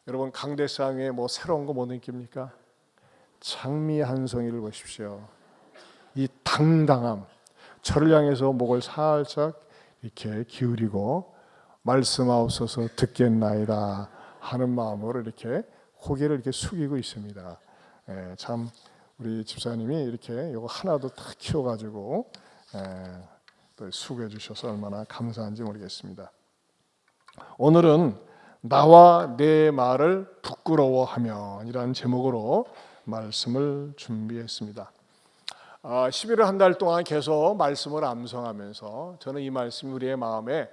여러분 강대상에 뭐 새로운 거 못 느낍니까? 장미 한 송이를 보십시오. 이 당당함, 저를 향해서 목을 살짝 이렇게 기울이고 말씀하옵소서 듣겠나이다 하는 마음으로 이렇게 고개를 이렇게 숙이고 있습니다. 참 우리 집사님이 이렇게 이거 하나도 딱 키워가지고 또 수고해 주셔서 얼마나 감사한지 모르겠습니다. 오늘은 나와 내 말을 부끄러워하면 이라는 제목으로 말씀을 준비했습니다. 11월 한 달 동안 계속 말씀을 암송하면서 저는 이 말씀이 우리의 마음에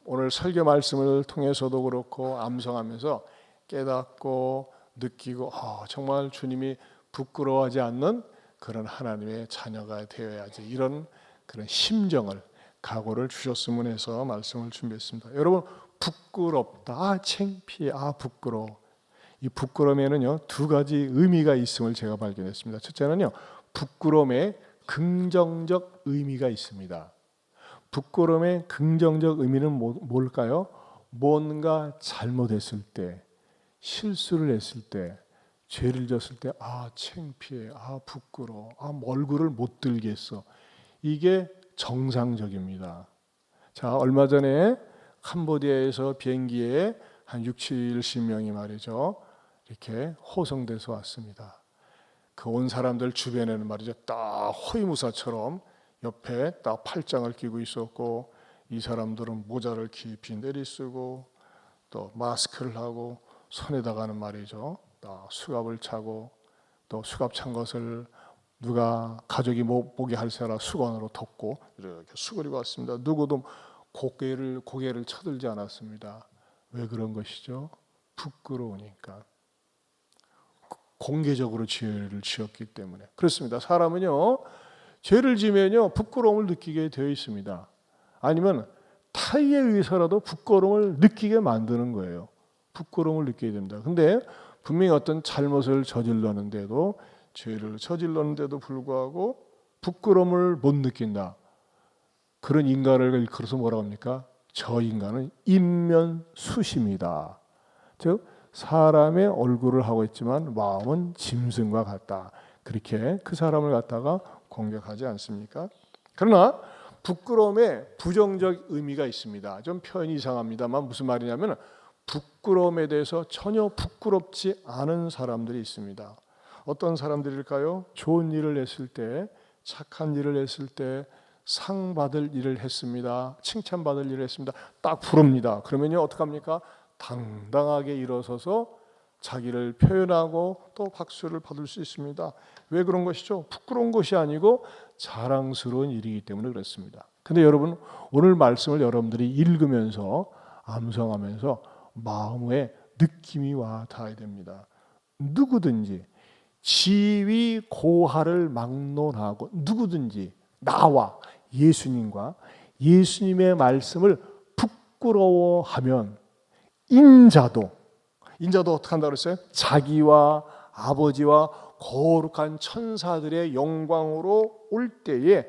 오늘 설교 말씀을 통해서도 그렇고 암송하면서 깨닫고 느끼고 정말 주님이 부끄러워하지 않는 그런 하나님의 자녀가 되어야지, 이런 그런 심정을, 각오를 주셨으면 해서 말씀을 준비했습니다. 여러분, 부끄럽다, 창피해, 부끄러워. 이 부끄러움에는요 두 가지 의미가 있음을 제가 발견했습니다. 첫째는요, 부끄러움에 긍정적 의미가 있습니다. 부끄러움의 긍정적 의미는 뭘까요? 뭔가 잘못했을 때, 실수를 했을 때, 죄를 졌을 때 창피해, 부끄러워, 얼굴을 못 들겠어. 이게 정상적입니다. 자, 얼마 전에 캄보디아에서 비행기에 한 60-70명이 말이죠, 이렇게 호송돼서 왔습니다. 그 온 사람들 주변에는 말이죠, 딱 호위무사처럼 옆에 딱 팔짱을 끼고 있었고, 이 사람들은 모자를 깊이 내리쓰고 또 마스크를 하고 손에다가는 말이죠, 딱 수갑을 차고, 또 수갑 찬 것을 누가 가족이 못 보게 할 사람 수건으로 덮고 이렇게 수그리고 왔습니다. 누구도 고개를 쳐들지 않았습니다. 왜 그런 것이죠? 부끄러우니까. 공개적으로 죄를 지었기 때문에 그렇습니다. 사람은요, 죄를 지면요 부끄러움을 느끼게 되어 있습니다. 아니면 타의에 의해서라도 부끄러움을 느끼게 만드는 거예요. 부끄러움을 느끼게 됩니다. 근데 분명히 어떤 잘못을 저질렀는데도, 죄를 저질렀는데도 불구하고 부끄러움을 못 느낀다. 그런 인간을 일컬어서 뭐라고 합니까? 저 인간은 인면수심이다. 즉 사람의 얼굴을 하고 있지만 마음은 짐승과 같다. 그렇게 그 사람을 갖다가 공격하지 않습니까? 그러나 부끄러움에 부정적 의미가 있습니다. 좀 표현이 이상합니다만 무슨 말이냐면, 부끄러움에 대해서 전혀 부끄럽지 않은 사람들이 있습니다. 어떤 사람들일까요? 좋은 일을 했을 때, 착한 일을 했을 때, 상 받을 일을 했습니다. 칭찬받을 일을 했습니다. 딱 부릅니다. 그러면요 어떡합니까? 당당하게 일어서서 자기를 표현하고 또 박수를 받을 수 있습니다. 왜 그런 것이죠? 부끄러운 것이 아니고 자랑스러운 일이기 때문에 그렇습니다. 근데 여러분, 오늘 말씀을 여러분들이 읽으면서 암송하면서 마음에 느낌이 와 닿아야 됩니다. 누구든지 지위 고하를 막론하고, 누구든지 나와 예수님과 예수님의 말씀을 부끄러워하면 인자도 어떻게 한다고 그랬어요? 자기와 아버지와 거룩한 천사들의 영광으로 올 때에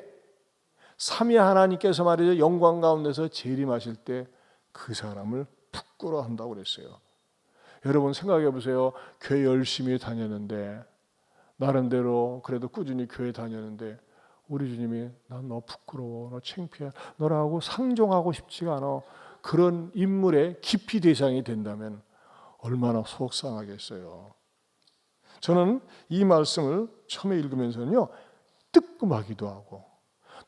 삼위 하나님께서 말이죠, 영광 가운데서 재림하실 때 그 사람을 부끄러워한다고 그랬어요. 여러분 생각해 보세요. 교회 열심히 다녔는데, 나름대로 그래도 꾸준히 교회 다녔는데, 우리 주님이 난 너 부끄러워, 너 창피해, 너라고 상종하고 싶지가 않아, 그런 인물의 기피 대상이 된다면 얼마나 속상하겠어요. 저는 이 말씀을 처음에 읽으면서는요 뜨끔하기도 하고,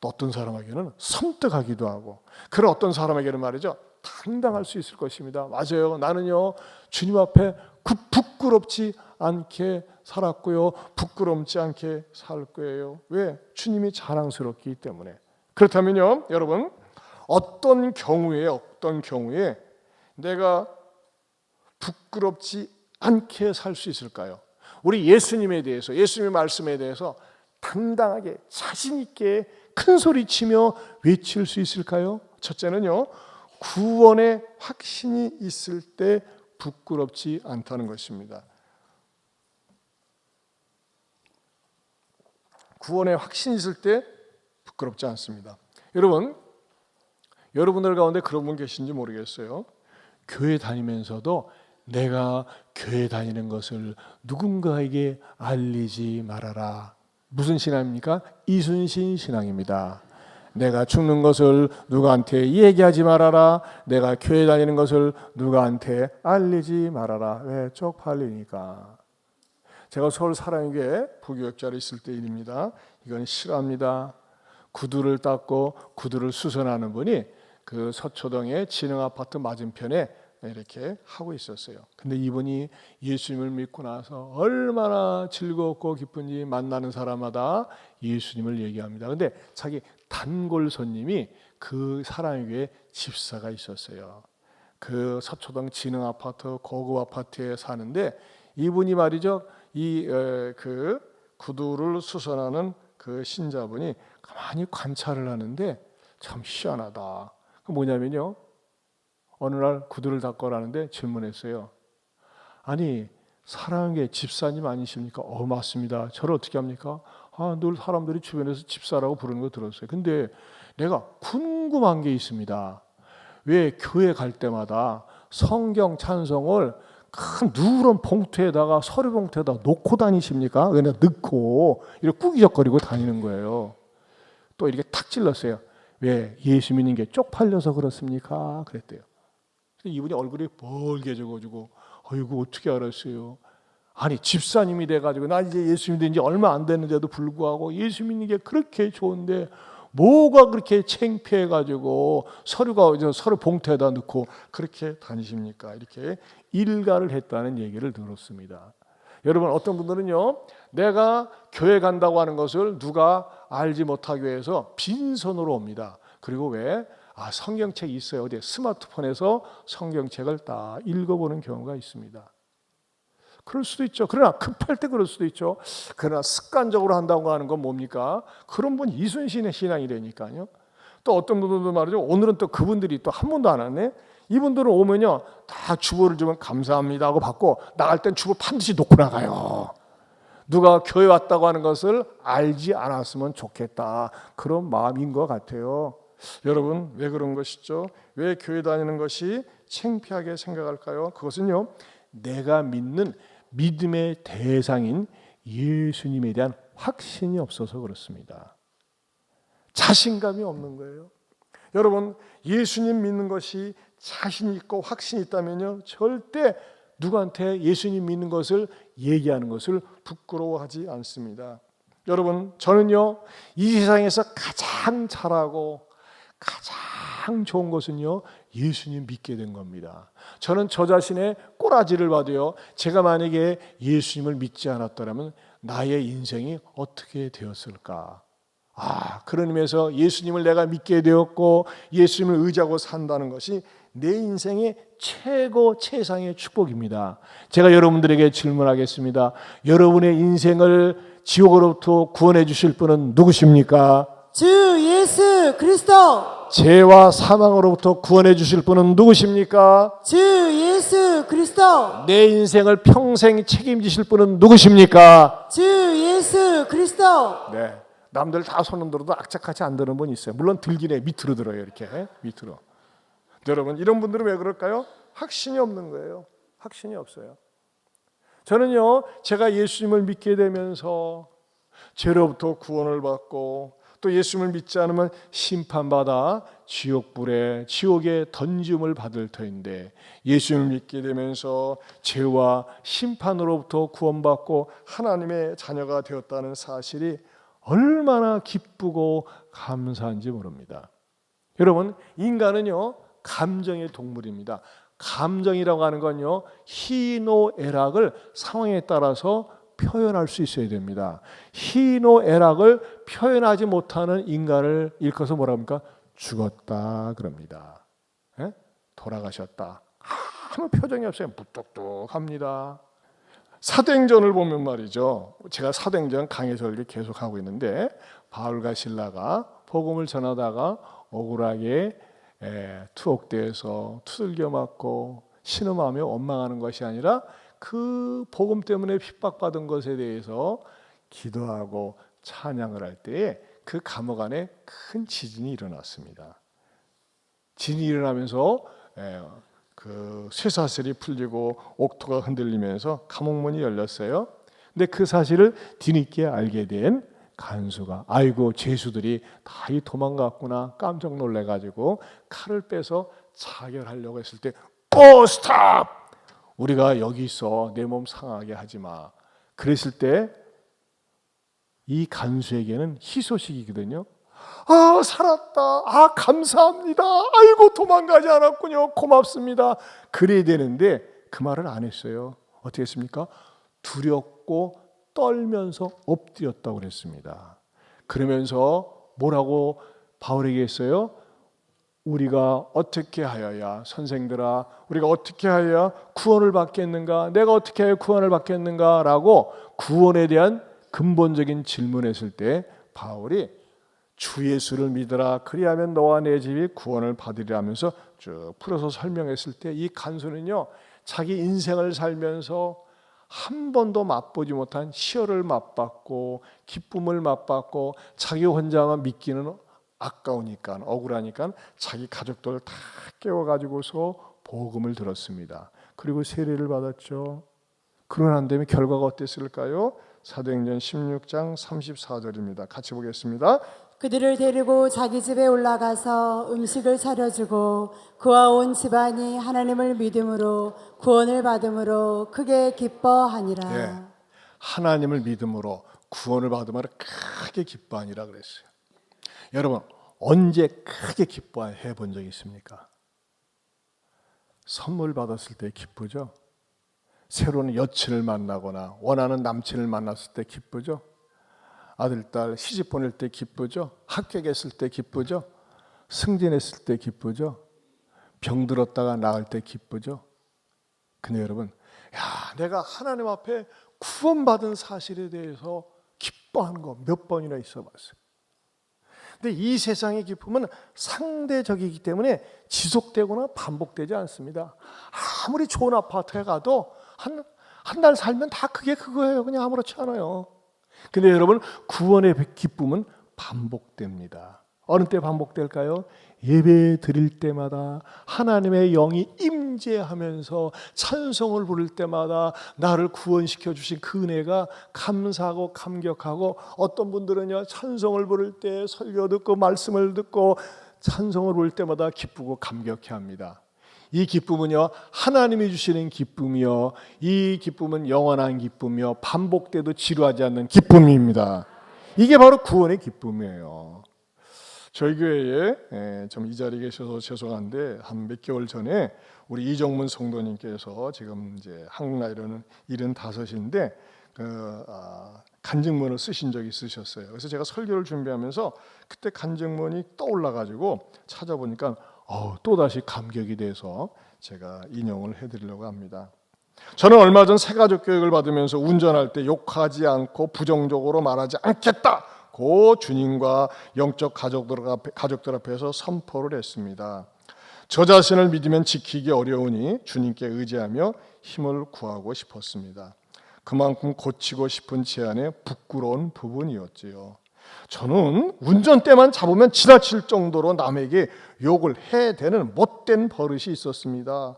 또 어떤 사람에게는 섬뜩하기도 하고, 그런 어떤 사람에게는 말이죠 당당할 수 있을 것입니다. 맞아요. 나는요 주님 앞에 부끄럽지 않게 살았고요, 부끄럽지 않게 살 거예요. 왜? 주님이 자랑스럽기 때문에. 그렇다면요 여러분, 어떤 경우에 내가 부끄럽지 않게 살 수 있을까요? 우리 예수님에 대해서, 예수님의 말씀에 대해서 당당하게 자신 있게 큰 소리치며 외칠 수 있을까요? 첫째는요, 구원의 확신이 있을 때 부끄럽지 않다는 것입니다. 구원의 확신이 있을 때 부끄럽지 않습니다. 여러분들 가운데 그런 분 계신지 모르겠어요. 교회 다니면서도 내가 교회 다니는 것을 누군가에게 알리지 말아라. 무슨 신앙입니까? 이순신 신앙입니다. 내가 죽는 것을 누구한테 얘기하지 말아라. 내가 교회 다니는 것을 누구한테 알리지 말아라. 왜? 쪽팔리니까. 제가 서울 사랑교회 부교역자로 있을 때 일입니다. 이건 실화입니다. 구두를 닦고 구두를 수선하는 분이 그 서초동의 진흥아파트 맞은편에 이렇게 하고 있었어요. 근데 이분이 예수님을 믿고 나서 얼마나 즐겁고 기쁜지 만나는 사람마다 예수님을 얘기합니다. 근데 자기 단골 손님이 그 사랑교회 집사가 있었어요. 그 서초동 진흥아파트 고급 아파트에 사는데 이분이 말이죠. 그 구두를 수선하는 그 신자분이 가만히 관찰을 하는데 참 희한하다. 그 뭐냐면요. 어느 날 구두를 닦으라는데 질문했어요. 아니 사랑의 집사님 아니십니까? 맞습니다. 저를 어떻게 합니까? 늘 사람들이 주변에서 집사라고 부르는 거 들었어요. 근데 내가 궁금한 게 있습니다. 왜 교회 갈 때마다 성경 찬송을 큰 누런 봉투에다가 서류 봉투에다 놓고 다니십니까? 그냥 넣고 이렇게 꾸기적거리고 다니는 거예요. 또 이렇게 탁 찔렀어요. 왜 예수 믿는 게 쪽팔려서 그렇습니까? 그랬대요. 이분이 얼굴이 벌개져가지고 아이고 어떻게 알았어요? 아니 집사님이 돼가지고 나 이제 예수 믿은 지 얼마 안 됐는데도 불구하고 예수 믿는 게 그렇게 좋은데 뭐가 그렇게 창피해가지고 서류 봉투에다 넣고 그렇게 다니십니까? 이렇게 일가를 했다는 얘기를 들었습니다. 여러분 어떤 분들은요 내가 교회 간다고 하는 것을 누가 알지 못하기 위해서 빈손으로 옵니다. 그리고 왜? 성경책이 있어요. 어디 스마트폰에서 성경책을 다 읽어보는 경우가 있습니다. 그럴 수도 있죠. 그러나 급할 때 그럴 수도 있죠. 그러나 습관적으로 한다고 하는 건 뭡니까? 그런 분 이순신의 신앙이라니까요. 또 어떤 분들도 말이죠. 오늘은 또 그분들이 또 한 번도 안 왔네. 이분들은 오면요 다 주보를 주면 감사합니다 하고 받고 나갈 땐 주보 반드시 놓고 나가요. 누가 교회 왔다고 하는 것을 알지 않았으면 좋겠다. 그런 마음인 것 같아요. 여러분 왜 그런 것이죠? 왜 교회 다니는 것이 창피하게 생각할까요? 그것은요 내가 믿는 믿음의 대상인 예수님에 대한 확신이 없어서 그렇습니다. 자신감이 없는 거예요. 여러분 예수님 믿는 것이 자신 있고 확신이 있다면요 절대 누구한테 예수님 믿는 것을 얘기하는 것을 부끄러워하지 않습니다. 여러분 저는요 이 세상에서 가장 잘하고 가장 좋은 것은요 예수님 믿게 된 겁니다. 저는 저 자신의 꼬라지를 봐도요 제가 만약에 예수님을 믿지 않았더라면 나의 인생이 어떻게 되었을까. 그런 의미에서 예수님을 내가 믿게 되었고 예수님을 의지하고 산다는 것이 내 인생의 최고 최상의 축복입니다. 제가 여러분들에게 질문하겠습니다. 여러분의 인생을 지옥으로부터 구원해 주실 분은 누구십니까? 주 예수 그리스도. 죄와 사망으로부터 구원해 주실 분은 누구십니까? 주 예수 그리스도. 내 인생을 평생 책임지실 분은 누구십니까? 주 예수 그리스도. 네, 남들 다 손은 들어도 악착같이 안 드는 분이 있어요. 물론 들긴 해. 밑으로 들어요. 이렇게 밑으로. 여러분 이런 분들은 왜 그럴까요? 확신이 없는 거예요. 확신이 없어요. 저는요 제가 예수님을 믿게 되면서 죄로부터 구원을 받고 또 예수님을 믿지 않으면 심판받아 지옥불에 지옥에 던짐을 받을 터인데 예수님을 믿게 되면서 죄와 심판으로부터 구원받고 하나님의 자녀가 되었다는 사실이 얼마나 기쁘고 감사한지 모릅니다. 여러분 인간은요 감정의 동물입니다. 감정이라고 하는 건요 희노애락을 상황에 따라서 표현할 수 있어야 됩니다. 희노애락을 표현하지 못하는 인간을 일컬어서 뭐라 합니까? 죽었다 그럽니다. 예? 돌아가셨다. 아무 표정이 없어요. 무뚝뚝합니다. 사도행전을 보면 말이죠. 제가 사도행전 강의 설교 계속 하고 있는데 바울과 실라가 복음을 전하다가 억울하게 투옥되어서 두들겨 맞고 신음하며 원망하는 것이 아니라 그 복음 때문에 핍박받은 것에 대해서 기도하고 찬양을 할 때에 그 감옥 안에 큰 지진이 일어났습니다. 지진이 일어나면서 그 쇠사슬이 풀리고 옥토가 흔들리면서 감옥문이 열렸어요. 근데 그 사실을 뒤늦게 알게 된 간수가 아이고 죄수들이 다 도망갔구나 깜짝 놀래가지고 칼을 빼서 자결하려고 했을 때 스탑! 우리가 여기 있어 내 몸 상하게 하지 마. 그랬을 때 이 간수에게는 희소식이거든요. 살았다. 감사합니다. 아이고 도망가지 않았군요. 고맙습니다. 그래야 되는데 그 말을 안 했어요. 어떻게 했습니까? 두렵고 떨면서 엎드렸다고 그랬습니다. 그러면서 뭐라고 바울에게 했어요? 우리가 어떻게 하여야 선생들아 우리가 어떻게 하여야 구원을 받겠는가? 내가 어떻게 하여 구원을 받겠는가? 라고 구원에 대한 근본적인 질문했을 때 바울이 주 예수를 믿으라 그리하면 너와 내 집이 구원을 받으리라 하면서 쭉 풀어서 설명했을 때 이 간수는요 자기 인생을 살면서 한 번도 맛보지 못한 희열을 맛봤고 기쁨을 맛봤고 자기 혼자만 믿기는 아까우니까 억울하니까 자기 가족들을 다 깨워가지고서 복음을 들었습니다. 그리고 세례를 받았죠. 그러고 난 다음에 결과가 어땠을까요? 사도행전 16장 34절입니다. 같이 보겠습니다. 그들을 데리고 자기 집에 올라가서 음식을 차려주고 그와 온 집안이 하나님을 믿음으로 구원을 받음으로 크게 기뻐하니라. 예, 하나님을 믿음으로 구원을 받음으로 크게 기뻐하니라 그랬어요. 여러분 언제 크게 기뻐해 본 적이 있습니까? 선물 받았을 때 기쁘죠. 새로운 여친을 만나거나 원하는 남친을 만났을 때 기쁘죠. 아들, 딸 시집 보낼 때 기쁘죠. 합격했을 때 기쁘죠. 승진했을 때 기쁘죠. 병들었다가 나을 때 기쁘죠. 근데 여러분, 내가 하나님 앞에 구원받은 사실에 대해서 기뻐하는 거 몇 번이나 있어 봤어요. 근데 이 세상의 기쁨은 상대적이기 때문에 지속되거나 반복되지 않습니다. 아무리 좋은 아파트에 가도 한 달 살면 다 그거예요. 그냥 아무렇지 않아요. 근데 여러분 구원의 기쁨은 반복됩니다. 어느 때 반복될까요? 예배 드릴 때마다 하나님의 영이 임재하면서 찬송을 부를 때마다 나를 구원시켜 주신 그 은혜가 감사하고 감격하고 어떤 분들은요 찬송을 부를 때 설교 듣고 말씀을 듣고 찬송을 부를 때마다 기쁘고 감격해 합니다. 이 기쁨은요 하나님이 주시는 기쁨이요 이 기쁨은 영원한 기쁨이요 반복돼도 지루하지 않는 기쁨입니다. 이게 바로 구원의 기쁨이에요. 저희 교회에 좀 이 자리에 계셔서 죄송한데 한 몇 개월 전에 우리 이정문 성도님께서 지금 이제 한국 나이로는 75인데 간증문을 쓰신 적이 있으셨어요. 그래서 제가 설교를 준비하면서 그때 간증문이 떠올라가지고 찾아보니까 또다시 감격이 돼서 제가 인용을 해드리려고 합니다. 저는 얼마 전 새가족 교육을 받으면서 운전할 때 욕하지 않고 부정적으로 말하지 않겠다고 주님과 영적 가족들 앞에서 선포를 했습니다. 저 자신을 믿으면 지키기 어려우니 주님께 의지하며 힘을 구하고 싶었습니다. 그만큼 고치고 싶은 제 안에 부끄러운 부분이었지요. 저는 운전대만 잡으면 지나칠 정도로 남에게 욕을 해대는 못된 버릇이 있었습니다.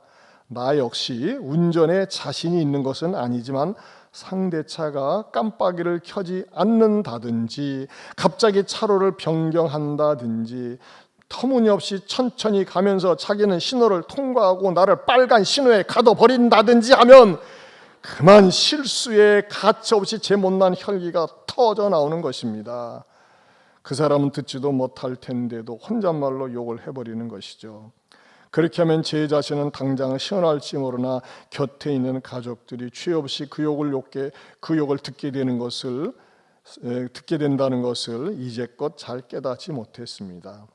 나 역시 운전에 자신이 있는 것은 아니지만 상대차가 깜빡이를 켜지 않는다든지 갑자기 차로를 변경한다든지 터무니없이 천천히 가면서 자기는 신호를 통과하고 나를 빨간 신호에 가둬버린다든지 하면 그만 실수에 가차없이 제 못난 혈기가 터져 나오는 것입니다. 그 사람은 듣지도 못할 텐데도 혼잣말로 욕을 해버리는 것이죠. 그렇게 하면 제 자신은 당장 시원할지 모르나 곁에 있는 가족들이 죄 없이 그 욕을 듣게 된다는 것을 이제껏 잘 깨닫지 못했습니다.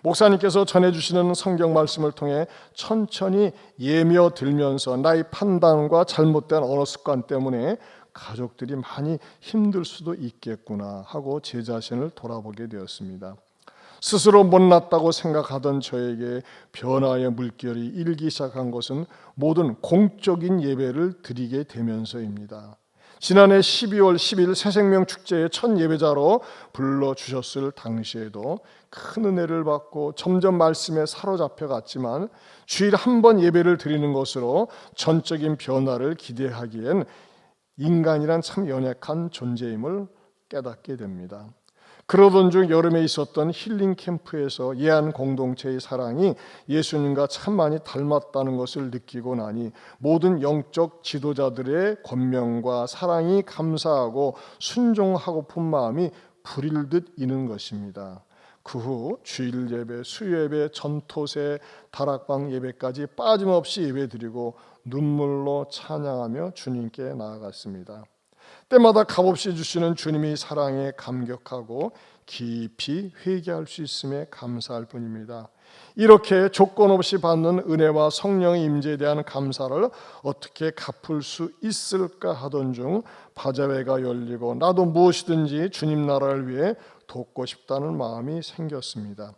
목사님께서 전해주시는 성경 말씀을 통해 천천히 예며들면서 나의 판단과 잘못된 언어 습관 때문에 가족들이 많이 힘들 수도 있겠구나 하고 제 자신을 돌아보게 되었습니다. 스스로 못났다고 생각하던 저에게 변화의 물결이 일기 시작한 것은 모든 공적인 예배를 드리게 되면서입니다. 지난해 12월 10일 새생명 축제의 첫 예배자로 불러주셨을 당시에도 큰 은혜를 받고 점점 말씀에 사로잡혀 갔지만 주일 한 번 예배를 드리는 것으로 전적인 변화를 기대하기엔 인간이란 참 연약한 존재임을 깨닫게 됩니다. 그러던 중 여름에 있었던 힐링 캠프에서 예한 공동체의 사랑이 예수님과 참 많이 닮았다는 것을 느끼고 나니 모든 영적 지도자들의 권면과 사랑이 감사하고 순종하고픈 마음이 불일 듯 이는 것입니다. 그 후 주일 예배, 수요예배, 전토세, 다락방 예배까지 빠짐없이 예배드리고 눈물로 찬양하며 주님께 나아갔습니다. 때마다 값없이 주시는 주님의 사랑에 감격하고 깊이 회개할 수 있음에 감사할 뿐입니다. 이렇게 조건 없이 받는 은혜와 성령의 임재에 대한 감사를 어떻게 갚을 수 있을까 하던 중 바자회가 열리고 나도 무엇이든지 주님 나라를 위해 돕고 싶다는 마음이 생겼습니다.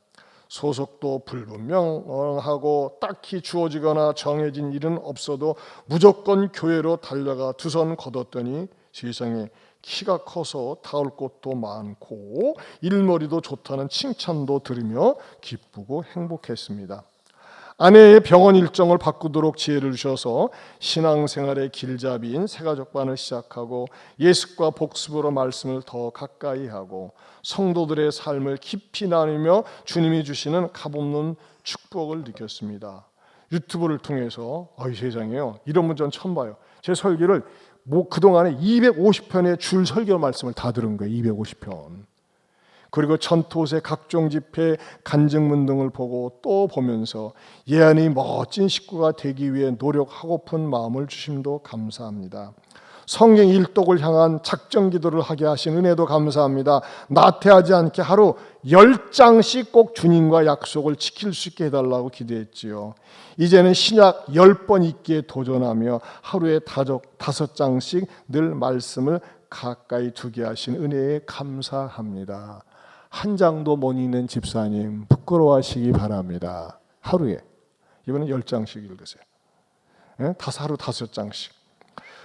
소속도 불분명하고 딱히 주어지거나 정해진 일은 없어도 무조건 교회로 달려가 두 손 걷었더니 세상에 키가 커서 닿을 곳도 많고 일머리도 좋다는 칭찬도 들으며 기쁘고 행복했습니다. 아내의 병원 일정을 바꾸도록 지혜를 주셔서 신앙생활의 길잡이인 새가족반을 시작하고 예습과 복습으로 말씀을 더 가까이 하고 성도들의 삶을 깊이 나누며 주님이 주시는 값없는 축복을 느꼈습니다. 유튜브를 통해서 세상에요, 이런 분 전 처음 봐요. 제 설교를 그동안에 250편의 줄 설교 말씀을 다 들은 거예요. 250편. 그리고 전토세 각종 집회 간증문 등을 보고 또 보면서 예안이 멋진 식구가 되기 위해 노력하고픈 마음을 주심도 감사합니다. 성경 일독을 향한 작정 기도를 하게 하신 은혜도 감사합니다. 나태하지 않게 하루 10장씩 꼭 주님과 약속을 지킬 수 있게 해달라고 기도했지요. 이제는 신약 10번 읽기에 도전하며 하루에 5장씩 늘 말씀을 가까이 두게 하신 은혜에 감사합니다. 한 장도 못 읽는 집사님 부끄러워하시기 바랍니다. 하루에 이번엔 10장씩 읽으세요. 하루 5장씩.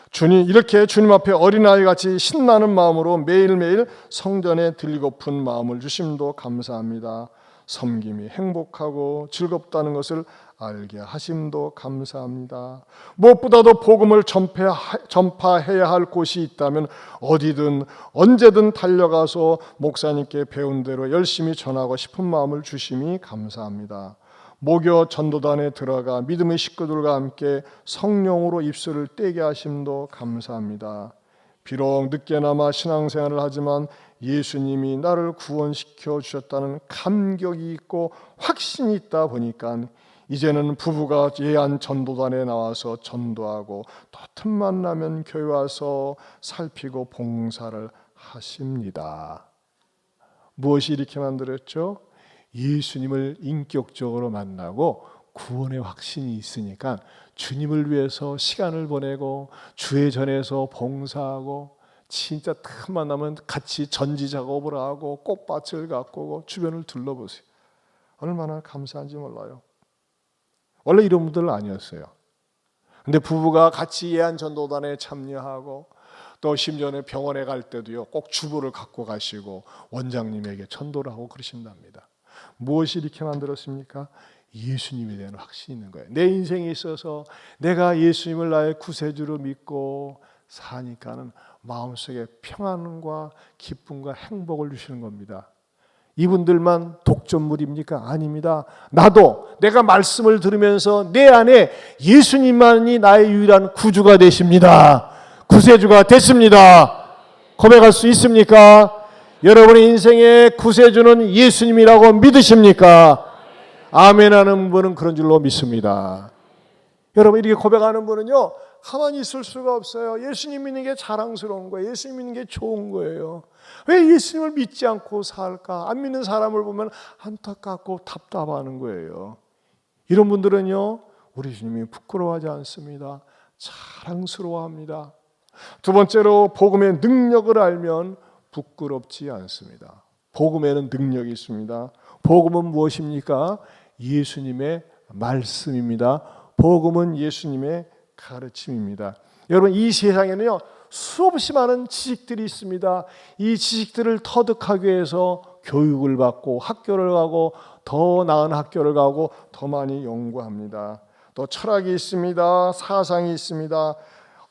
주님, 이렇게 주님 앞에 어린아이같이 신나는 마음으로 매일매일 성전에 들리고픈 마음을 주심도 감사합니다. 섬김이 행복하고 즐겁다는 것을 알게 하심도 감사합니다. 무엇보다도 복음을 전파해야 할 곳이 있다면 어디든 언제든 달려가서 목사님께 배운 대로 열심히 전하고 싶은 마음을 주심이 감사합니다. 목요 전도단에 들어가 믿음의 식구들과 함께 성령으로 입술을 떼게 하심도 감사합니다. 비록 늦게나마 신앙생활을 하지만 예수님이 나를 구원시켜 주셨다는 감격이 있고 확신이 있다 보니까 이제는 부부가 예안 전도단에 나와서 전도하고 또 틈만 나면 교회 와서 살피고 봉사를 하십니다. 무엇이 이렇게 만들었죠? 예수님을 인격적으로 만나고 구원의 확신이 있으니까 주님을 위해서 시간을 보내고 주의 전에서 봉사하고 진짜 틈만 나면 같이 전지 작업을 하고 꽃밭을 가꾸고 주변을 둘러보세요. 얼마나 감사한지 몰라요. 원래 이런 분들 아니었어요. 근데 부부가 같이 예안 전도단에 참여하고 또 심지어는 병원에 갈 때도요, 꼭 주보를 갖고 가시고 원장님에게 전도를 하고 그러신답니다. 무엇이 이렇게 만들었습니까? 예수님에 대한 확신이 있는 거예요. 내 인생에 있어서 내가 예수님을 나의 구세주로 믿고 사니까는 마음속에 평안과 기쁨과 행복을 주시는 겁니다. 이분들만 독점물입니까? 아닙니다. 나도 내가 말씀을 들으면서 내 안에 예수님만이 나의 유일한 구주가 되십니다. 구세주가 됐습니다. 고백할 수 있습니까? 여러분의 인생의 구세주는 예수님이라고 믿으십니까? 아멘 하는 분은 그런 줄로 믿습니다. 여러분, 이렇게 고백하는 분은요, 가만히 있을 수가 없어요. 예수님 믿는 게 자랑스러운 거예요. 예수님 믿는 게 좋은 거예요. 왜 예수님을 믿지 않고 살까? 안 믿는 사람을 보면 안타깝고 답답하는 거예요. 이런 분들은요, 우리 주님이 부끄러워하지 않습니다. 자랑스러워합니다. 두 번째로, 복음의 능력을 알면 부끄럽지 않습니다. 복음에는 능력이 있습니다. 복음은 무엇입니까? 예수님의 말씀입니다. 복음은 예수님의 가르침입니다. 여러분, 이 세상에는요, 수없이 많은 지식들이 있습니다. 이 지식들을 터득하기 위해서 교육을 받고 학교를 가고 더 나은 학교를 가고 더 많이 연구합니다. 또 철학이 있습니다. 사상이 있습니다.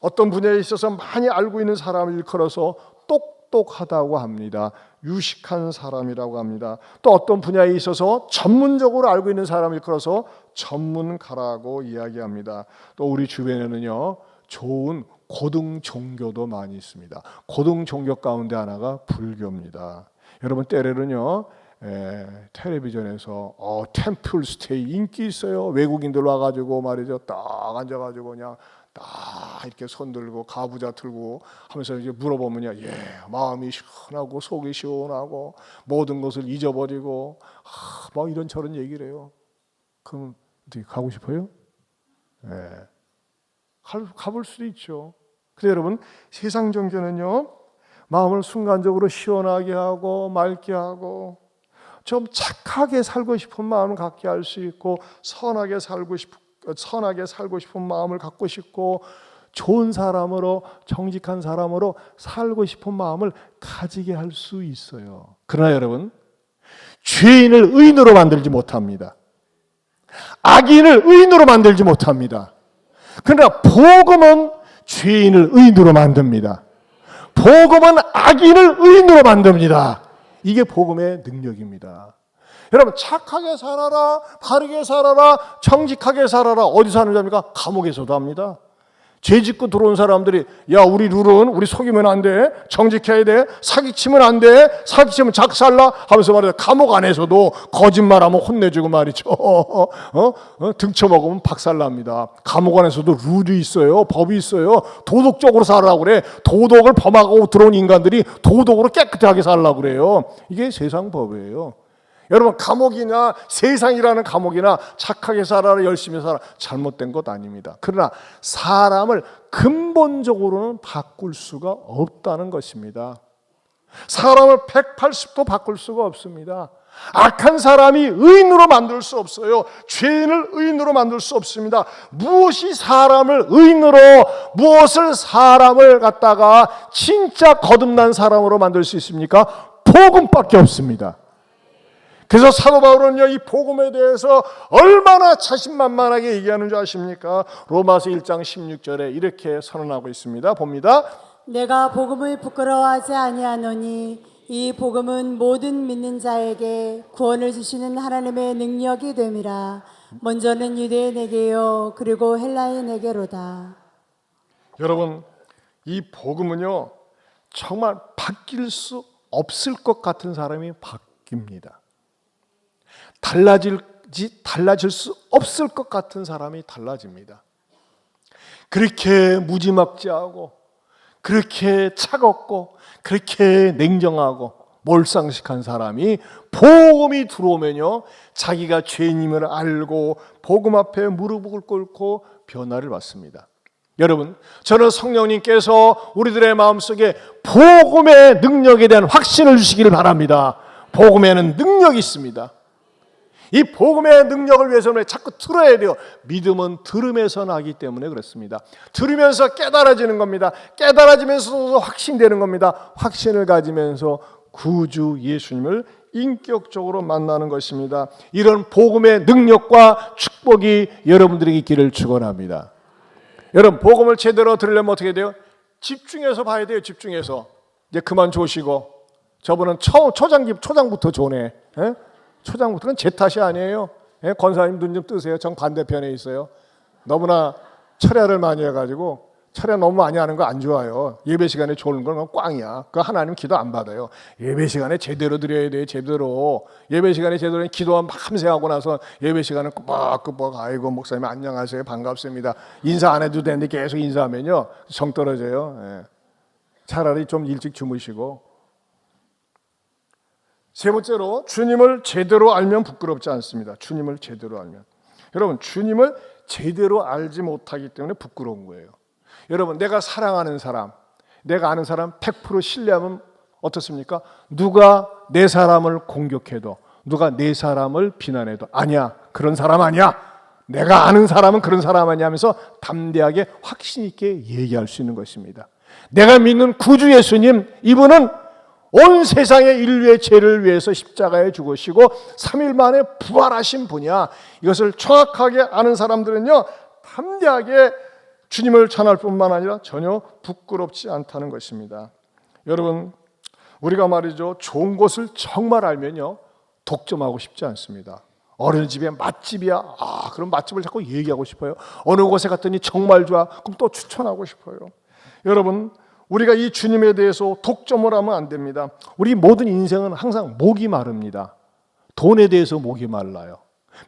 어떤 분야에 있어서 많이 알고 있는 사람을 일컬어서 똑똑하다고 합니다. 유식한 사람이라고 합니다. 또 어떤 분야에 있어서 전문적으로 알고 있는 사람을 일컬어서 전문가라고 이야기합니다. 또 우리 주변에는요, 좋은 고등 종교도 많이 있습니다. 고등 종교 가운데 하나가 불교입니다. 여러분 때로는요, 텔레비전에서 템플 스테이 인기 있어요. 외국인들 와가지고 말이죠, 딱 앉아가지고 그냥 딱 이렇게 손 들고 가부좌 들고 하면서 이제 물어보면요, 마음이 시원하고 속이 시원하고 모든 것을 잊어버리고 막 이런저런 얘기를 해요. 그럼 어떻게 가고 싶어요? 가볼 수도 있죠. 근데 여러분, 세상 종교는요, 마음을 순간적으로 시원하게 하고 맑게 하고 좀 착하게 살고 싶은 마음을 갖게 할 수 있고 선하게 살고 싶은 마음을 갖고 싶고 좋은 사람으로 정직한 사람으로 살고 싶은 마음을 가지게 할 수 있어요. 그러나 여러분, 죄인을 의인으로 만들지 못합니다. 악인을 의인으로 만들지 못합니다. 그러나 복음은 죄인을 의인으로 만듭니다. 복음은 악인을 의인으로 만듭니다. 이게 복음의 능력입니다. 여러분, 착하게 살아라, 바르게 살아라, 정직하게 살아라. 어디서 하는 겁니까? 감옥에서도 합니다. 죄 짓고 들어온 사람들이 야, 우리 룰은 우리 속이면 안 돼, 정직해야 돼, 사기치면 안 돼, 사기치면 작살나 하면서 말이야, 감옥 안에서도 거짓말하면 혼내주고 말이죠. 등쳐먹으면 박살납니다. 감옥 안에서도 룰이 있어요. 법이 있어요. 도덕적으로 살라고 그래. 도덕을 범하고 들어온 인간들이 도덕으로 깨끗하게 살라고 그래요. 이게 세상 법이에요. 여러분, 감옥이나 세상이라는 감옥이나 착하게 살아라, 열심히 살아, 잘못된 것 아닙니다. 그러나 사람을 근본적으로는 바꿀 수가 없다는 것입니다. 사람을 180도 바꿀 수가 없습니다. 악한 사람이 의인으로 만들 수 없어요. 죄인을 의인으로 만들 수 없습니다. 무엇이 사람을 의인으로, 무엇을 사람을 갖다가 진짜 거듭난 사람으로 만들 수 있습니까? 복음밖에 없습니다. 그래서 사도 바울은요, 이 복음에 대해서 얼마나 자신만만하게 얘기하는 줄 아십니까? 로마서 1장 16절에 이렇게 선언하고 있습니다. 봅니다. 내가 복음을 부끄러워하지 아니하노니 이 복음은 모든 믿는 자에게 구원을 주시는 하나님의 능력이 됨이라. 먼저는 유대인에게요, 그리고 헬라인에게로다. 여러분, 이 복음은요, 정말 바뀔 수 없을 것 같은 사람이 바뀝니다. 달라질 수 없을 것 같은 사람이 달라집니다. 그렇게 무지막지하고 그렇게 차갑고 그렇게 냉정하고 몰상식한 사람이 복음이 들어오면요, 자기가 죄인임을 알고 복음 앞에 무릎을 꿇고 변화를 받습니다. 여러분, 저는 성령님께서 우리들의 마음속에 복음의 능력에 대한 확신을 주시기를 바랍니다. 복음에는 능력이 있습니다. 이 복음의 능력을 위해서는 자꾸 들어야 돼요. 믿음은 들음에서 나기 때문에 그렇습니다. 들으면서 깨달아지는 겁니다. 깨달아지면서 확신되는 겁니다. 확신을 가지면서 구주 예수님을 인격적으로 만나는 것입니다. 이런 복음의 능력과 축복이 여러분들에게 있기를 축원합니다. 여러분, 복음을 제대로 들으려면 어떻게 돼요? 집중해서 봐야 돼요. 집중해서. 이제 그만 조시고, 저분은 초장부터 조네. 초장부터는 제 탓이 아니에요. 권사님 눈 좀 뜨세요. 정 반대편에 있어요. 너무나 철야를 많이 해가지고, 철야 너무 많이 하는 거 안 좋아요. 예배 시간에 졸는 건 꽝이야. 그 하나님 기도 안 받아요. 예배 시간에 제대로 드려야 돼요. 제대로. 예배 시간에 제대로 기도한 밤새 하고 나서 예배 시간에 끄벅끄벅, 아이고 목사님 안녕하세요, 반갑습니다, 인사 안 해도 되는데 계속 인사하면요, 정 떨어져요. 차라리 좀 일찍 주무시고. 세 번째로, 주님을 제대로 알면 부끄럽지 않습니다. 주님을 제대로 알면. 여러분, 주님을 제대로 알지 못하기 때문에 부끄러운 거예요. 여러분, 내가 사랑하는 사람, 내가 아는 사람 100% 신뢰하면 어떻습니까? 누가 내 사람을 공격해도, 누가 내 사람을 비난해도 아니야, 그런 사람 아니야, 내가 아는 사람은 그런 사람 아니야 하면서 담대하게 확신 있게 얘기할 수 있는 것입니다. 내가 믿는 구주 예수님, 이분은 온 세상의 인류의 죄를 위해서 십자가에 죽으시고 3일 만에 부활하신 분이야. 이것을 정확하게 아는 사람들은요, 담대하게 주님을 전할 뿐만 아니라 전혀 부끄럽지 않다는 것입니다. 여러분, 우리가 말이죠, 좋은 곳을 정말 알면요, 독점하고 싶지 않습니다. 어느 집에 맛집이야, 그럼 맛집을 자꾸 얘기하고 싶어요. 어느 곳에 갔더니 정말 좋아, 그럼 또 추천하고 싶어요. 여러분, 우리가 이 주님에 대해서 독점을 하면 안 됩니다. 우리 모든 인생은 항상 목이 마릅니다. 돈에 대해서 목이 말라요.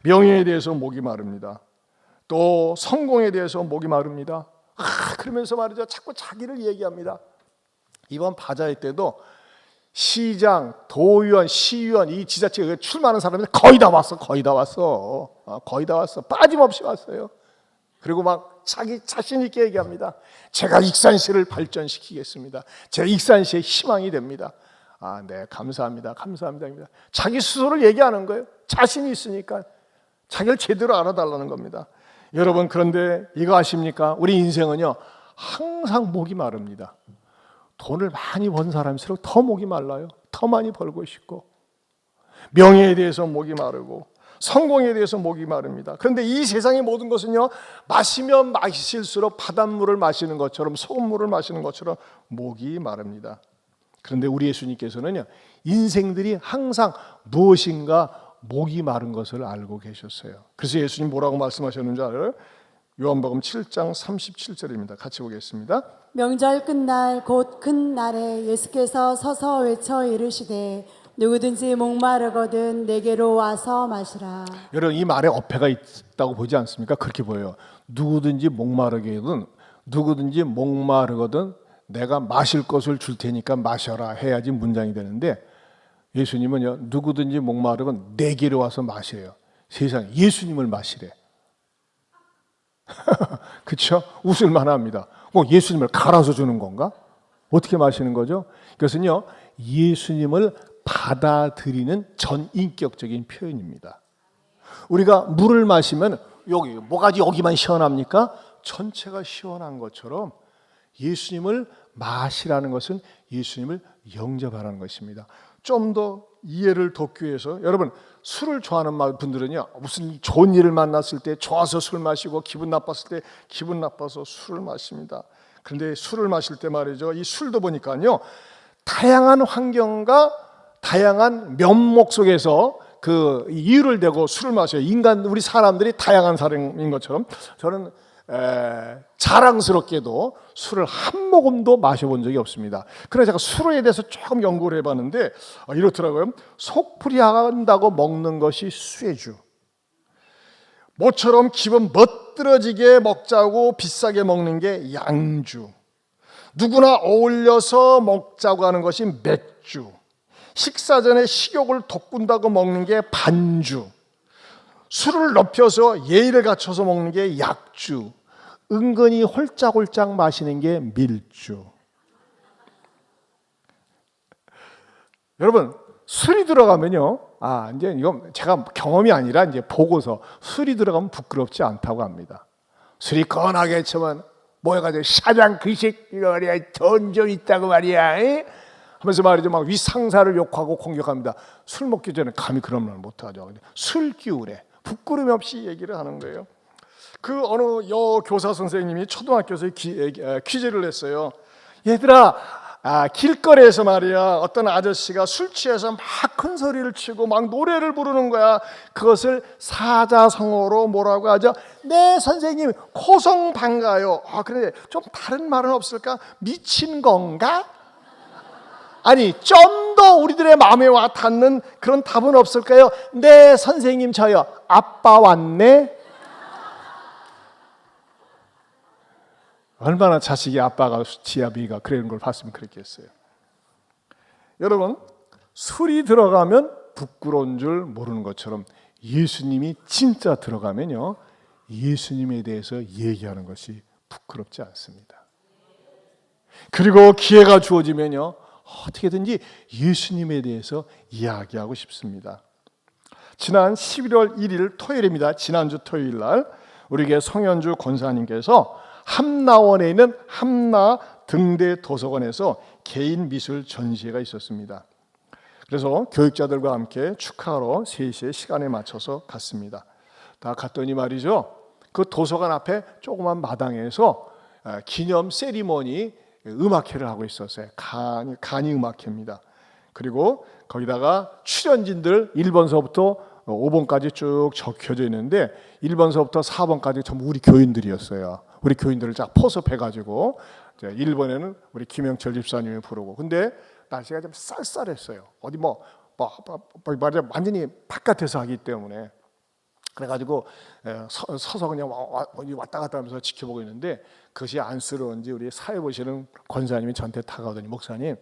명예에 대해서 목이 마릅니다. 또 성공에 대해서 목이 마릅니다. 그러면서 말이죠, 자꾸 자기를 얘기합니다. 이번 바자회 때도 시장, 도의원, 시의원, 이 지자체에 출마하는 사람들 거의 다 왔어. 거의 다 왔어. 빠짐없이 왔어요. 그리고 막 자기 자신 있게 얘기합니다. 제가 익산시를 발전시키겠습니다. 제 익산시의 희망이 됩니다. 네, 감사합니다. 자기 스스로를 얘기하는 거예요. 자신이 있으니까 자기를 제대로 알아달라는 겁니다. 여러분, 그런데 이거 아십니까? 우리 인생은요, 항상 목이 마릅니다. 돈을 많이 번 사람일수록 더 목이 말라요. 더 많이 벌고 싶고, 명예에 대해서 목이 마르고, 성공에 대해서 목이 마릅니다. 그런데 이 세상의 모든 것은요, 마시면 마실수록 바닷물을 마시는 것처럼, 소금물을 마시는 것처럼 목이 마릅니다. 그런데 우리 예수님께서는요, 인생들이 항상 무엇인가 목이 마른 것을 알고 계셨어요. 그래서 예수님 뭐라고 말씀하셨는지 알아요? 요한복음 7장 37절입니다. 같이 보겠습니다. 명절 끝날 곧 큰 날에 예수께서 서서 외쳐 이르시되 누구든지 목마르거든 내게로 와서 마시라. 여러분, 이 말에 어폐가 있다고 보지 않습니까? 그렇게 보여요. 누구든지 목마르거든 내가 마실 것을 줄 테니까 마셔라 해야지 문장이 되는데, 예수님은요, 누구든지 목마르면 내게로 와서 마시래요. 세상에 예수님을 마시래. 그렇죠? 웃을 만합니다. 예수님을 갈아서 주는 건가? 어떻게 마시는 거죠? 그것은요, 예수님을 받아들이는 전인격적인 표현입니다. 우리가 물을 마시면 여기 뭐가지 여기만 시원합니까? 전체가 시원한 것처럼 예수님을 마시라는 것은 예수님을 영접하라는 것입니다. 좀 더 이해를 돕기 위해서, 여러분, 술을 좋아하는 분들은요, 무슨 좋은 일을 만났을 때 좋아서 술 마시고, 기분 나빴을 때 기분 나빠서 술을 마십니다. 그런데 술을 마실 때 말이죠, 이 술도 보니까요, 다양한 환경과 다양한 면목 속에서 그 이유를 대고 술을 마셔요. 우리 사람들이 다양한 사람인 것처럼 저는 자랑스럽게도 술을 한 모금도 마셔본 적이 없습니다. 그래서 제가 술에 대해서 조금 연구를 해봤는데 이렇더라고요. 속풀이한다고 먹는 것이 쇠주, 모처럼 기분 멋들어지게 먹자고 비싸게 먹는 게 양주, 누구나 어울려서 먹자고 하는 것이 맥주, 식사 전에 식욕을 돋군다고 먹는 게 반주, 술을 높여서 예의를 갖춰서 먹는 게 약주, 은근히 홀짝홀짝 마시는 게 밀주. 여러분, 술이 들어가면요, 이제 이건 제가 경험이 아니라 이제 보고서, 술이 들어가면 부끄럽지 않다고 합니다. 술이 건하게 치면 모여가지고 사장 그식 이거 말이야, 전적 있다고 말이야, 하면서 말이죠, 막 위상사를 욕하고 공격합니다. 술 먹기 전에 감히 그런 말 못하죠. 술 기울에 부끄러움 없이 얘기를 하는 거예요. 그 어느 교사 선생님이 초등학교에서 퀴즈를 했어요. 얘들아, 길거리에서 말이야, 어떤 아저씨가 술 취해서 막 큰 소리를 치고 막 노래를 부르는 거야. 그것을 사자성어로 뭐라고 하죠? 네, 선생님, 고성방가요. 그래, 좀 다른 말은 없을까? 미친 건가? 아니, 좀 더 우리들의 마음에 와 닿는 그런 답은 없을까요? 네, 선생님, 저요. 아빠 왔네. 얼마나 자식이 아빠가 지아비가 그런 걸 봤으면 그랬겠어요. 여러분, 술이 들어가면 부끄러운 줄 모르는 것처럼 예수님이 진짜 들어가면요, 예수님에 대해서 얘기하는 것이 부끄럽지 않습니다. 그리고 기회가 주어지면요, 어떻게든지 예수님에 대해서 이야기하고 싶습니다. 지난 11월 1일 토요일입니다. 지난주 토요일 날 우리 교회 성현주 권사님께서 함나원에 있는 함나 등대 도서관에서 개인 미술 전시회가 있었습니다. 그래서 교육자들과 함께 축하하러 3시에 시간에 맞춰서 갔습니다. 다 갔더니 말이죠, 그 도서관 앞에 조그만 마당에서 기념 세리머니 음악회를 하고 있었어요. 간이 음악회입니다. 그리고 거기다가 출연진들 1번서부터 5번까지 쭉 적혀져 있는데 1번서부터 4번까지 전부 우리 교인들이었어요. 우리 교인들을 쫙 포섭해가지고 1번에는 우리 김영철 집사님이 부르고, 근데 날씨가 좀 쌀쌀했어요. 어디 말하자면 완전히 바깥에서 하기 때문에. 그래가지고 서서 그냥 왔다 갔다 하면서 지켜보고 있는데, 그것이 안쓰러운지 우리 사회 보시는 권사님이 저한테 다가오더니, 목사님,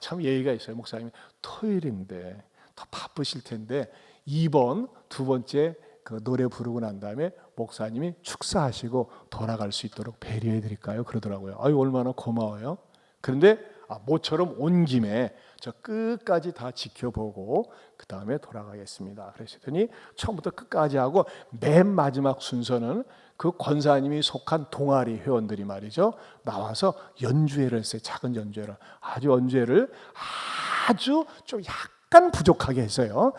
참 예의가 있어요. 목사님, 토요일인데 더 바쁘실 텐데 2번 두 번째 그 노래 부르고 난 다음에 목사님이 축사하시고 돌아갈 수 있도록 배려해 드릴까요? 그러더라고요. 얼마나 고마워요. 그런데 모처럼 온 김에 저 끝까지 다 지켜보고 그 다음에 돌아가겠습니다. 그러시더니 처음부터 끝까지 하고, 맨 마지막 순서는 그 권사님이 속한 동아리 회원들이 말이죠, 나와서 연주회를 했어요. 작은 연주회를, 연주회를 아주 좀 약간 부족하게 했어요.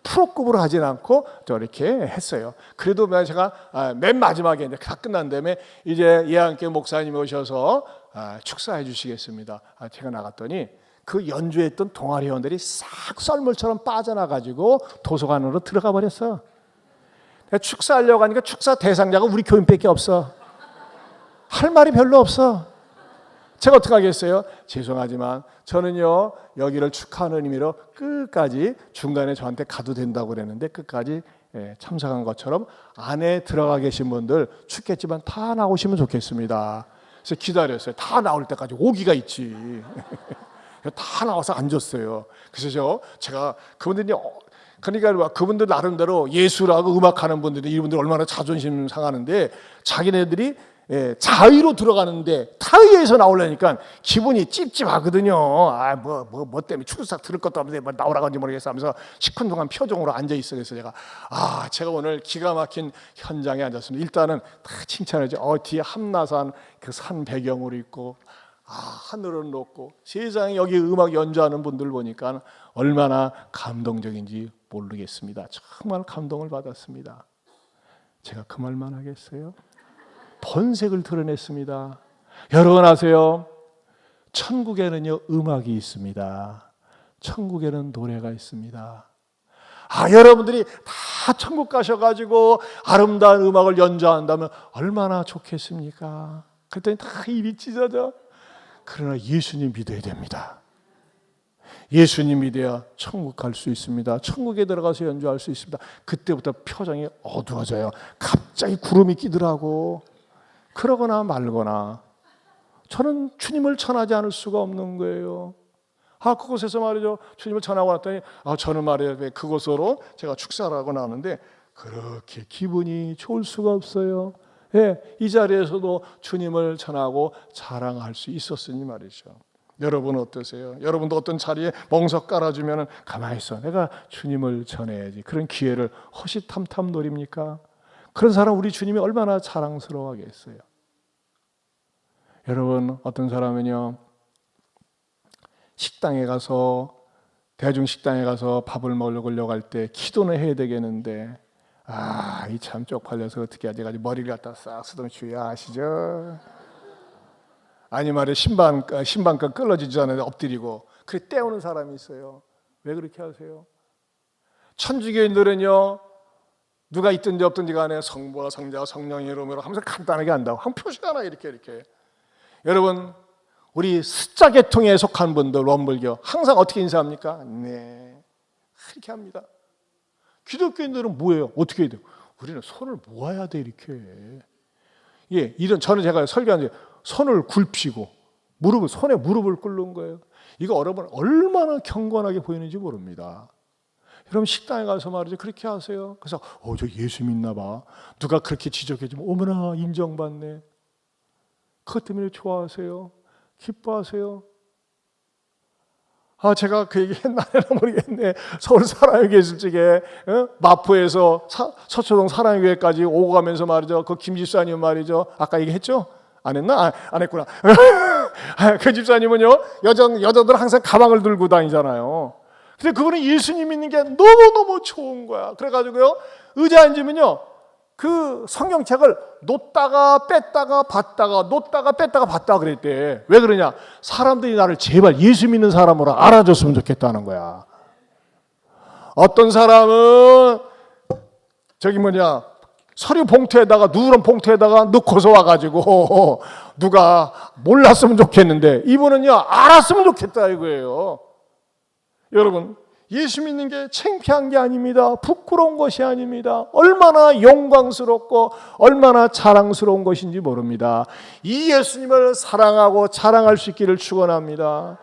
프로급으로 하진 않고 저렇게 했어요. 그래도 제가 맨 마지막에 이제 다 끝난 다음에 이제 예안교 목사님이 오셔서 축사해 주시겠습니다. 제가 나갔더니 그 연주했던 동아리 회원들이 싹 썰물처럼 빠져나가지고 도서관으로 들어가 버렸어요. 축사하려고 하니까 축사 대상자가 우리 교인밖에 없어. 할 말이 별로 없어. 제가 어떻게 하겠어요? 죄송하지만 저는요, 여기를 축하하는 의미로 끝까지, 중간에 저한테 가도 된다고 그랬는데 끝까지 참석한 것처럼 안에 들어가 계신 분들 춥겠지만 다 나오시면 좋겠습니다. 그래서 기다렸어요. 다 나올 때까지 오기가 있지. 다 나와서 앉았어요. 그래서 제가 그분들이, 그러니까 그분들 나름대로 예술하고 음악하는 분들이, 이분들 얼마나 자존심 상하는데, 자기네들이 자의로 들어가는데 타의에서 나오려니까 기분이 찝찝하거든요. 뭐 때문에 축사 들을 것도 없는데 뭐 나오라고 하는지 모르겠어 하면서 시큰둥한 표정으로 앉아 있어. 그래서 제가 오늘 기가 막힌 현장에 앉았습니다. 일단은 다 칭찬하죠. 뒤에 함나산 그 산 배경으로 있고, 하늘은 높고, 세상에 여기 음악 연주하는 분들 보니까 얼마나 감동적인지 모르겠습니다. 정말 감동을 받았습니다. 제가 그 말만 하겠어요? 본색을 드러냈습니다. 여러분 아세요? 천국에는요, 음악이 있습니다. 천국에는 노래가 있습니다. 여러분들이 다 천국 가셔가지고 아름다운 음악을 연주한다면 얼마나 좋겠습니까? 그랬더니 다 입이 찢어져. 그러나 예수님 믿어야 됩니다. 예수님 믿어야 천국 갈 수 있습니다. 천국에 들어가서 연주할 수 있습니다. 그때부터 표정이 어두워져요. 갑자기 구름이 끼더라고. 그러거나 말거나. 저는 주님을 전하지 않을 수가 없는 거예요. 그곳에서 말이죠, 주님을 전하고 났더니 저는 말이에요, 그곳으로 제가 축사를 하고 나왔는데 그렇게 기분이 좋을 수가 없어요. 이 자리에서도 주님을 전하고 자랑할 수 있었으니 말이죠. 여러분 어떠세요? 여러분도 어떤 자리에 멍석 깔아주면 가만히 있어, 내가 주님을 전해야지, 그런 기회를 허시탐탐 노립니까? 그런 사람 우리 주님이 얼마나 자랑스러워하겠어요. 여러분, 어떤 사람은요, 식당에 가서, 대중식당에 가서 밥을 먹으려고 할 때 기도는 해야 되겠는데, 이 참 쪽팔려서 어떻게 하지? 가지고 머리를 갖다 싹 쓰던 주야 아시죠? 아니 말이야, 신방껏 끌어지지 않아요. 엎드리고 그래 떼우는 사람이 있어요. 왜 그렇게 하세요? 천주교인들은요, 누가 있든지 없든지 간에 성부와 성자와 성령의 이름으로 하면서 간단하게 한다고 한 표시 하나 이렇게. 여러분, 우리 숫자 계통에 속한 분들, 원불교 항상 어떻게 인사합니까? 네, 이렇게 합니다. 기독교인들은 뭐예요? 어떻게 해야 돼요? 우리는 손을 모아야 돼, 이렇게. 저는 제가 설교하는데 손을 굽히고 손에 무릎을 꿇는 거예요. 이거 여러분 얼마나 경건하게 보이는지 모릅니다. 여러분 식당에 가서 말이죠, 그렇게 하세요. 그래서 저 예수 믿나 봐. 누가 그렇게 지적해주면 어머나 인정받네. 그것 때문에 좋아하세요. 기뻐하세요. 제가 그 얘기 했나는 모르겠네. 서울 사랑의 계실 적에 마포에서 서초동 사랑의 교회까지 오고 가면서 말이죠, 그 김 집사님 말이죠, 아까 얘기했죠? 안 했나? 안 했구나. 그 집사님은요, 여자들 항상 가방을 들고 다니잖아요. 근데 그거는 예수님 믿는 게 너무너무 좋은 거야. 그래가지고요, 의자에 앉으면요, 그 성경책을 놓다가 뺐다가 봤다가 놓다가 뺐다가 봤다가 그랬대. 왜 그러냐? 사람들이 나를 제발 예수 믿는 사람으로 알아줬으면 좋겠다는 거야. 어떤 사람은 서류 봉투에다가, 누런 봉투에다가 넣고서 와가지고 누가 몰랐으면 좋겠는데, 이분은요, 알았으면 좋겠다 이거예요. 여러분, 예수 믿는 게 창피한 게 아닙니다. 부끄러운 것이 아닙니다. 얼마나 영광스럽고 얼마나 자랑스러운 것인지 모릅니다. 이 예수님을 사랑하고 자랑할 수 있기를 축원합니다.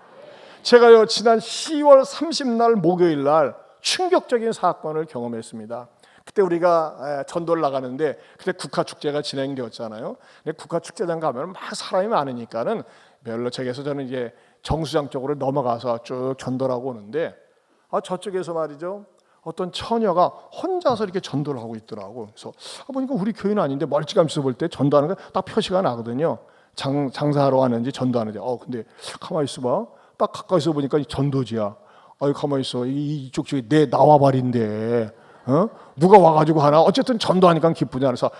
제가요, 지난 10월 30날 목요일 날 충격적인 사건을 경험했습니다. 그때 우리가 전도를 나가는데, 그때 국화축제가 진행되었잖아요. 근데 국화축제장 가면 막 사람이 많으니까는 멸로책에서 저는 이제 정수장 쪽으로 넘어가서 쭉 전도를 하고 오는데, 저쪽에서 말이죠, 어떤 처녀가 혼자서 이렇게 전도를 하고 있더라고. 그래서 보니까 우리 교회는 아닌데 멀찌감치 볼 때 전도하는 거 딱 표시가 나거든요. 장사하러 왔는지 전도하는지. 근데 가만히 있어봐. 딱 가까이서 보니까 전도지야. 가만히 있어. 이쪽 쪽에 내 나와버린대. 누가 와가지고 하나? 어쨌든 전도하니까 기쁘지 않아서,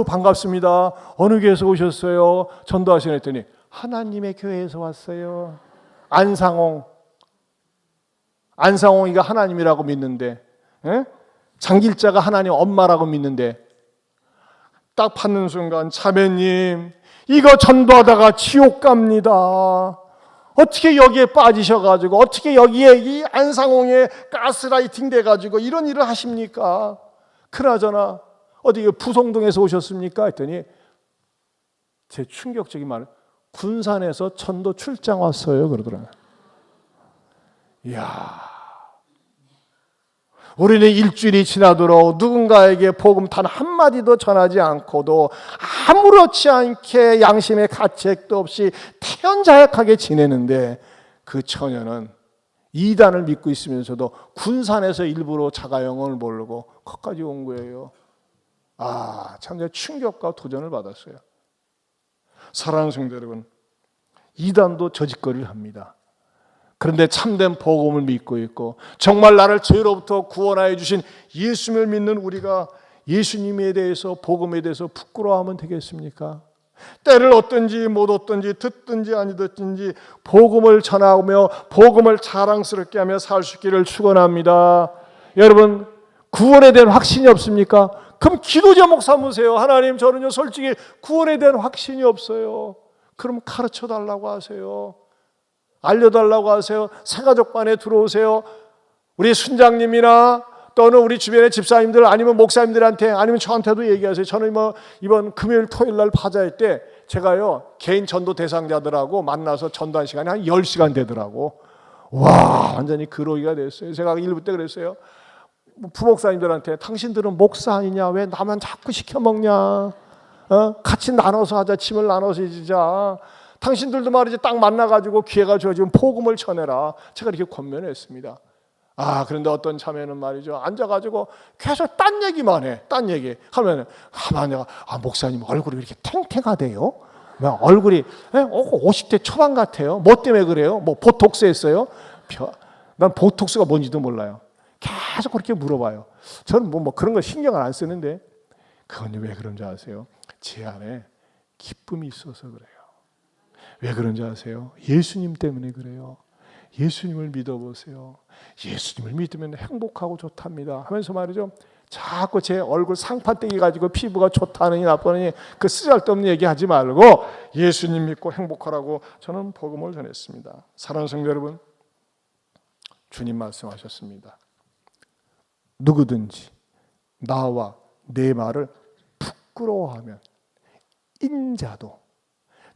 반갑습니다. 어느 교회에서 오셨어요? 전도하시네 했더니, 하나님의 교회에서 왔어요. 안상홍이가 하나님이라고 믿는데, 장길자가 하나님 엄마라고 믿는데, 딱 받는 순간, 자매님, 이거 전도하다가 지옥 갑니다. 어떻게 여기에 빠지셔가지고, 어떻게 여기에 이 안상홍에 가스라이팅 돼가지고 이런 일을 하십니까? 그나저나 어디 부송동에서 오셨습니까? 했더니 제 충격적인 말, 군산에서 전도 출장 왔어요 그러더라고요. 이야, 우리는 일주일이 지나도록 누군가에게 복음 단 한마디도 전하지 않고도 아무렇지 않게 양심의 가책도 없이 태연자약하게 지내는데, 그 처녀는 이단을 믿고 있으면서도 군산에서 일부러 자가영혼을 모르고 거기까지 온 거예요. 참 제가 충격과 도전을 받았어요. 사랑하는 성도 여러분, 이단도 저짓거리를 합니다. 그런데 참된 복음을 믿고 있고 정말 나를 죄로부터 구원하여 주신 예수님을 믿는 우리가 예수님에 대해서, 복음에 대해서 부끄러워하면 되겠습니까? 때를 얻든지 못 얻든지 듣든지 아니 듣든지 복음을 전하며 복음을 자랑스럽게 하며 살 수 있기를 축원합니다. 여러분, 구원에 대한 확신이 없습니까? 그럼 기도 제목 삼으세요. 하나님, 저는요 솔직히 구원에 대한 확신이 없어요. 그럼 가르쳐 달라고 하세요. 알려달라고 하세요. 새가족반에 들어오세요. 우리 순장님이나 또는 우리 주변의 집사님들 아니면 목사님들한테 아니면 저한테도 얘기하세요. 저는 이번 금요일 토요일 날 바자회 때 제가요 개인 전도 대상자들하고 만나서 전도한 시간이 한 10시간 되더라고. 와, 완전히 그러기가 됐어요. 제가 일부 때 그랬어요. 부목사님들한테, 당신들은 목사 아니냐? 왜 나만 자꾸 시켜먹냐? 같이 나눠서 하자. 짐을 나눠서 지자. 당신들도 말이지 딱 만나가지고 기회가 주어지면 복음을 전해라. 제가 이렇게 권면했습니다. 그런데 어떤 자매는 말이죠, 앉아가지고 계속 딴 얘기만 해. 딴 얘기 하면, 내가 목사님 얼굴이 이렇게 탱탱하대요. 얼굴이 50대 초반 같아요. 뭐 때문에 그래요? 뭐 보톡스 했어요? 난 보톡스가 뭔지도 몰라요. 계속 그렇게 물어봐요. 저는 뭐 그런 거 신경을 안 쓰는데, 그건 왜 그런지 아세요? 제 안에 기쁨이 있어서 그래요. 왜 그런지 아세요? 예수님 때문에 그래요. 예수님을 믿어보세요. 예수님을 믿으면 행복하고 좋답니다 하면서 말이죠, 자꾸 제 얼굴 상판떼기 가지고 피부가 좋다느니 나쁘느니 그 쓰잘데없는 얘기하지 말고 예수님 믿고 행복하라고 저는 복음을 전했습니다. 사랑하는 성도 여러분, 주님 말씀하셨습니다. 누구든지 나와 내 말을 부끄러워하면 인자도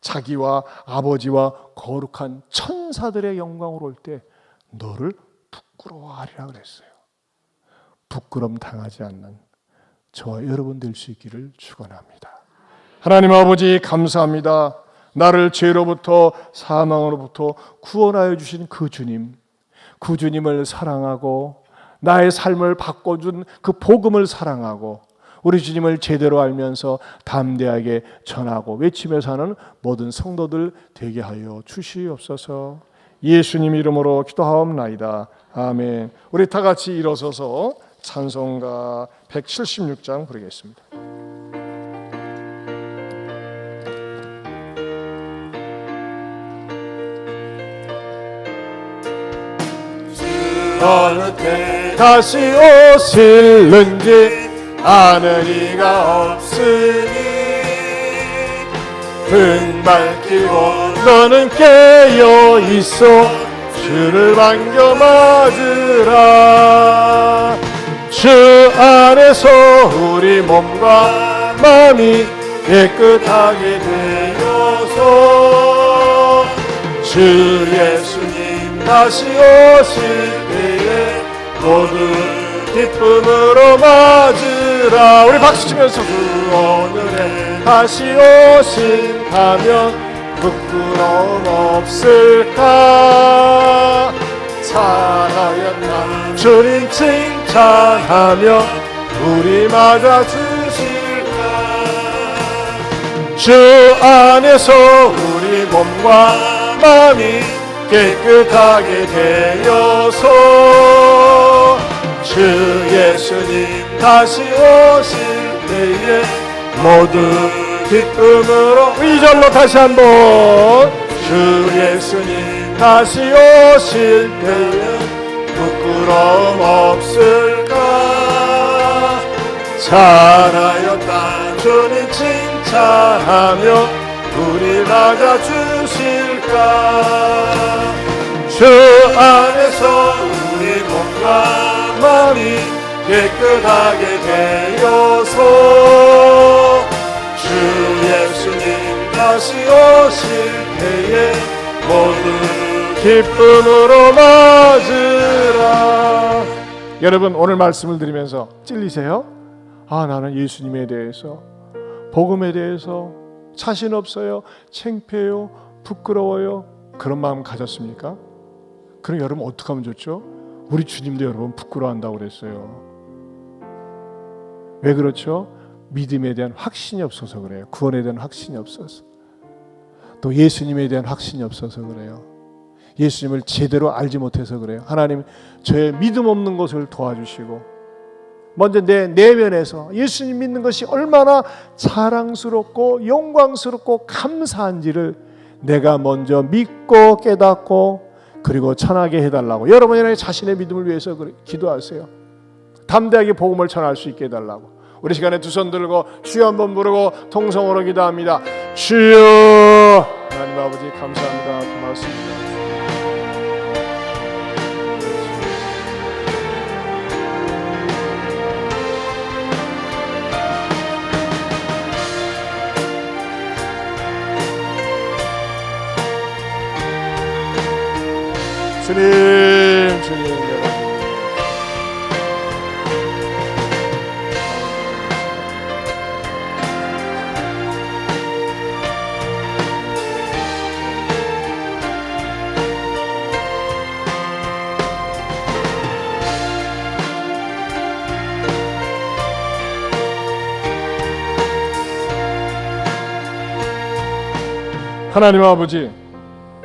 자기와 아버지와 거룩한 천사들의 영광으로 올 때 너를 부끄러워하리라 그랬어요. 부끄럼 당하지 않는 저와 여러분 될 수 있기를 축원합니다. 하나님 아버지, 감사합니다. 나를 죄로부터 사망으로부터 구원하여 주신 그 주님을 사랑하고 나의 삶을 바꿔준 그 복음을 사랑하고 우리 주님을 제대로 알면서 담대하게 전하고 외치며 사는 모든 성도들 되게 하여 주시옵소서. 예수님 이름으로 기도하옵나이다. 아멘. 우리 다 같이 일어서서 찬송가 176장 부르겠습니다. 어느 때 다시 오실는지 아는 이가 없으니 등 밝히고 너는 깨어 있어 주를 반겨 맞으라. 주 안에서 우리 몸과 마음이 깨끗하게 되어서 주 예수님 다시 오실 때에 모두 기쁨으로 맞으라. 우리 박수 치면서 주 오늘에 다시 오신다면 부끄러움 없을까. 살아였나 주님 칭찬하며 우리 맞아주실까. 주 안에서 우리 몸과 마음이 깨끗하게 되어서 주 예수님 다시 오실 때에 모두 기쁨으로 이 절로 다시 한번 주 예수님 다시 오실 때에 부끄러움 없을까. 잘하였다 주님 칭찬하며 우리 맞아주실까. 주 안에서 우리 몸과 마음이 깨끗하게 되어서 주 예수님 다시 오실 때에 모두 기쁨으로 맞으라. 여러분 오늘 말씀을 드리면서 찔리세요? 아, 나는 예수님에 대해서, 복음에 대해서 자신 없어요, 창피해요, 부끄러워요, 그런 마음 가졌습니까? 그럼 여러분 어떻게 하면 좋죠? 우리 주님도 여러분 부끄러워한다고 그랬어요. 왜 그렇죠? 믿음에 대한 확신이 없어서 그래요. 구원에 대한 확신이 없어서. 또 예수님에 대한 확신이 없어서 그래요. 예수님을 제대로 알지 못해서 그래요. 하나님, 저의 믿음 없는 것을 도와주시고 먼저 내 내면에서 예수님 믿는 것이 얼마나 자랑스럽고 영광스럽고 감사한지를 내가 먼저 믿고 깨닫고 그리고 전하게 해달라고. 여러분이 자신의 믿음을 위해서 기도하세요. 담대하게 복음을 전할 수 있게 해달라고. 우리 시간에 두 손 들고 주여 한번 부르고 통성으로 기도합니다. 주여. 하나님 아버지 감사합니다. 고맙습니다. 주님, 주님. 하나님 아버지,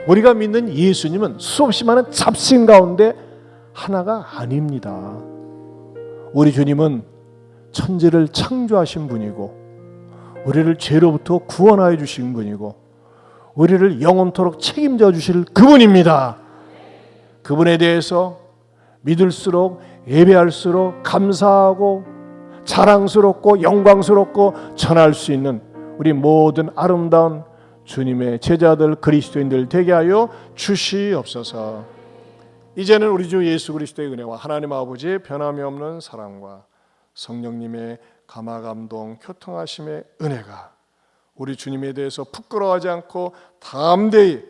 우리가 믿는 예수님은 수없이 많은 잡신 가운데 하나가 아닙니다. 우리 주님은 천지를 창조하신 분이고 우리를 죄로부터 구원하여 주신 분이고 우리를 영원토록 책임져 주실 그분입니다. 그분에 대해서 믿을수록 예배할수록 감사하고 자랑스럽고 영광스럽고 전할 수 있는 우리 모든 아름다운 주님의 제자들 그리스도인들 되게 하여 주시옵소서. 이제는 우리 주 예수 그리스도의 은혜와 하나님 아버지의 변함이 없는 사랑과 성령님의 감화감동 교통하심의 은혜가 우리 주님에 대해서 부끄러워하지 않고 담대히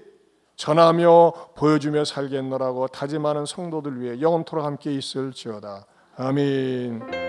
전하며 보여주며 살겠노라고 다짐하는 성도들 위해 영원토록 함께 있을지어다. 아멘.